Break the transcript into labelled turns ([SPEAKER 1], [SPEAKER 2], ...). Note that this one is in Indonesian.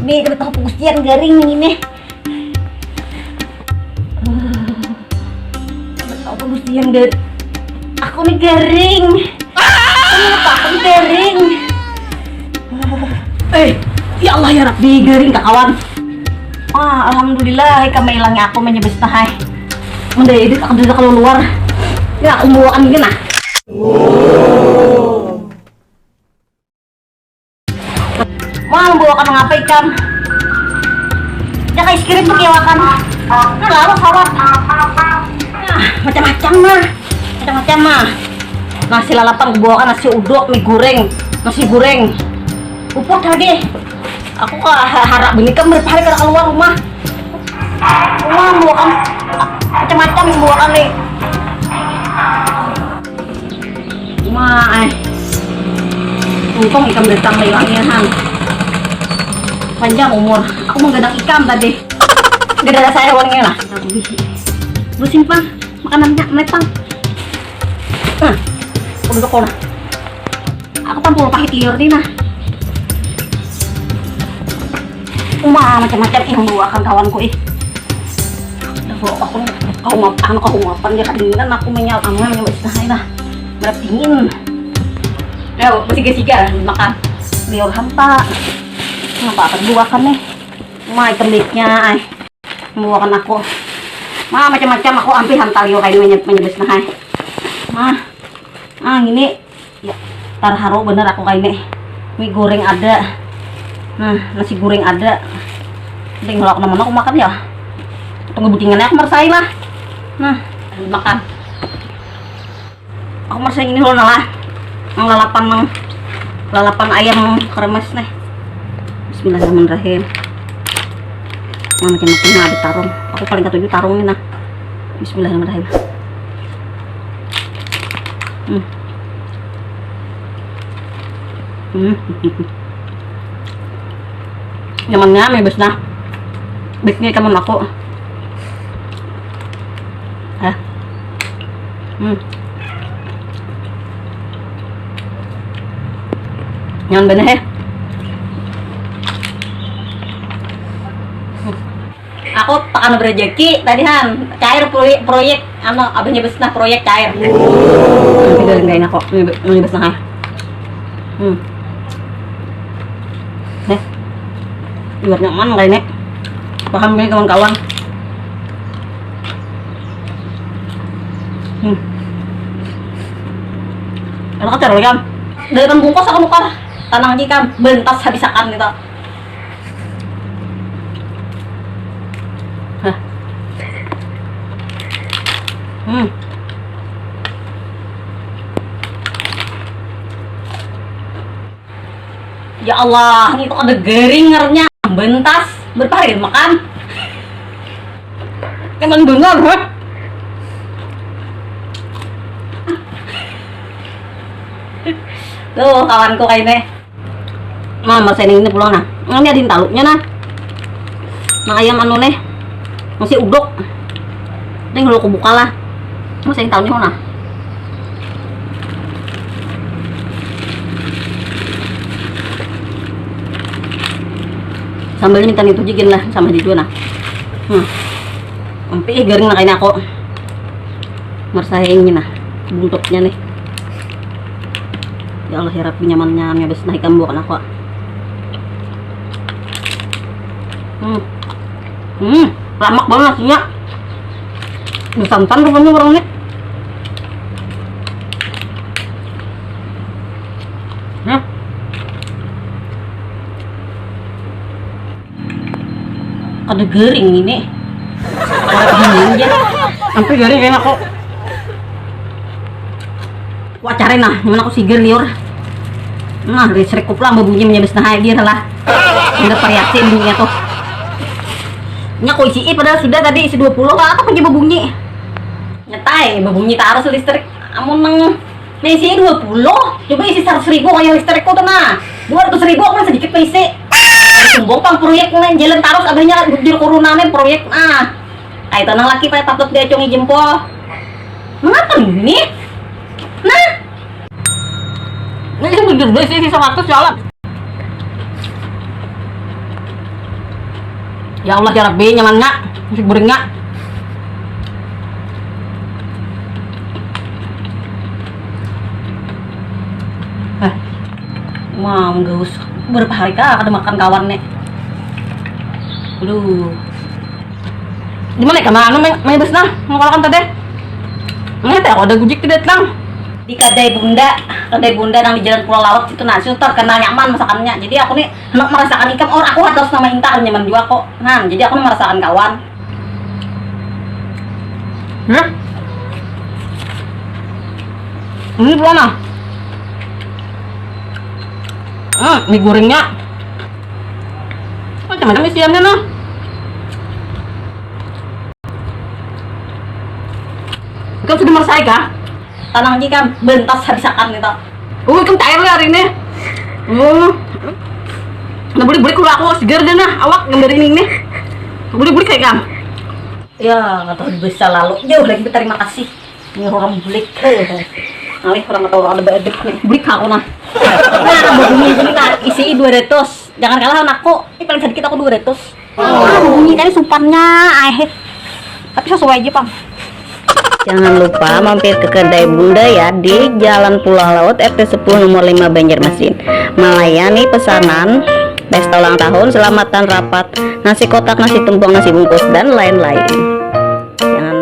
[SPEAKER 1] nih, kita tahu pengusian garing ini. Tahu pengusian garing. Aku nih garing. Kenapa aku nih garing? Ya Allah ya Rabbi, garing kawan. Alhamdulillah, kami hilangnya aku menyebes tahai. Mendadak aku udah keluar. Ya, aku bawakan gini nah. Membawakan ngapain kan? Ya kayak skrip berkewakan. Nah, lalu sawat. Macam-macam mah. Nasi lalapan bawakan nasi uduk, mie goreng, nasi goreng. Upuk lagi. Aku harap begini kan berpahari kalau keluar rumah. Bawakan macam-macam bawakan nih. Untung ikan datang lewatnya Han. Panjang umur. Aku menggadang ikan tadi. Gak ada saya wanginya lah. Lu simpan makanannya menepang. Untuk kau nah. Aku tampul pahit liur nih nah. Macam-macam yang bawakan kawanku aku mapan dia kedinginan aku menyebes tahai nah. Berat dingin. Bersiga-siga makan liur hampa. Kenapa akan buakan nih? Ikan baiknya buakan aku. Macam-macam aku hampir hantar liur kayak menyebes nah. Ini ya, tarharo bener aku kayak ini. Mie goreng ada. Nasi goreng ada. Tinggal aku nama aku makan ya. Tunggu butingannya aku mersai lah. Makan. Aku mersai ini loh lah. Lalapan ayam kremes nih. Bismillahirrahmanirrahim. Macam-macam ada tarung. Aku paling ketujuh tarung ini nah. Bismillahirrahmanirrahim. Nyamannya mebes nah. Baiknya kamu aku. Nyaman bener Aku tak berrejeki tadi Han cair proyek abahnya besnah proyek cair. Tidak enggak kok besnah. Luar nyaman kayak ini. Paham nih kawan-kawan. Enak terus kan? Dari kan bungkus aku nukar tanang aja kan bentas habisakan gitu. Ya Allah, itu ada geringernya, bentas, berpahir makan. Emang bener, Tuh kawanku kayak ini. Saya ini pulang nah. Ini ada taluknya nah. Ayam nih. Masih uduk. Ini kalau aku buka lah. Saya tahu nih nah. Sambalnya minta itu jigin lah sama di dua nah. Sampai garing nah kayaknya aku. Mersahing ini nah. Buntutnya nih. Ya Allah ya Rabbi nyamannya habis naikkan bukan aku. Ramak banget nasinya. Santan rupanya orangnya. Ada garing ini. Sampai garing kayaknya kok. Wacarin nah, gimana aku siger liur. Listrik kuplang babunyi menyebes nah dia lah. Ada variasi bunyinya tuh. Nya kok isi padahal sudah tadi isi 20 apa aja babunyi. Nyetai babunyi tak harus listrik. Amun nang isi 20, coba isi 100.000 kayak listrikku tuh nah. 200.000 aku sedikit isi. Sumbong pang proyek nih jalan terus abahnya di corona proyek nah. Kayak tanah laki pada patut dia congi jempol. Ngapa ini? Nah. Ini bener sih 100 jalan. Ya Allah ya Rabbi, nyaman nggak? Nasi goreng nggak? Wah, nggak usah. Berapa hari kah ada makan kawan nek? Aduh. Gimana ya mana main bus nah? Mau kalau kan tadi? Nggak tahu ada gujik tidak lang. Di kedai bunda yang di jalan Pulau Lawak itu nasi terkenal nyaman masakannya. Jadi aku nih hendak merasakan ikan orang aku harus nama intar nyaman juga kok. Nah, jadi aku merasakan kawan. Ini belum ah? Mie gorengnya macam mana isiannya nah? Kau sudah meresai kah? Tanang jika bentas hadisakan gitu. Kan cair lah hari ini. Nggak boleh kalau aku segar deh nah. Awak gambar ini nih. Nggak boleh kayak kamu. Ya nggak tahu bisa lalu. Jauh lagi berterima kasih. Ini orang bulik. Ngalih orang nggak tahu ada bedek nih. Bulik aku nah. Nah, bunyi ini nah isi 200. Jangan kalah anakku. Ini paling sedikit aku 200. Bunyi tadi supannya tapi sesuai aja, Pang.
[SPEAKER 2] Jangan lupa mampir ke kedai Bunda ya di Jalan Pulau Laut RT 10 nomor 5 Banjarmasin. Melayani pesanan pesta ulang tahun, selamatan rapat, nasi kotak, nasi tumpeng, nasi bungkus dan lain-lain. Jangan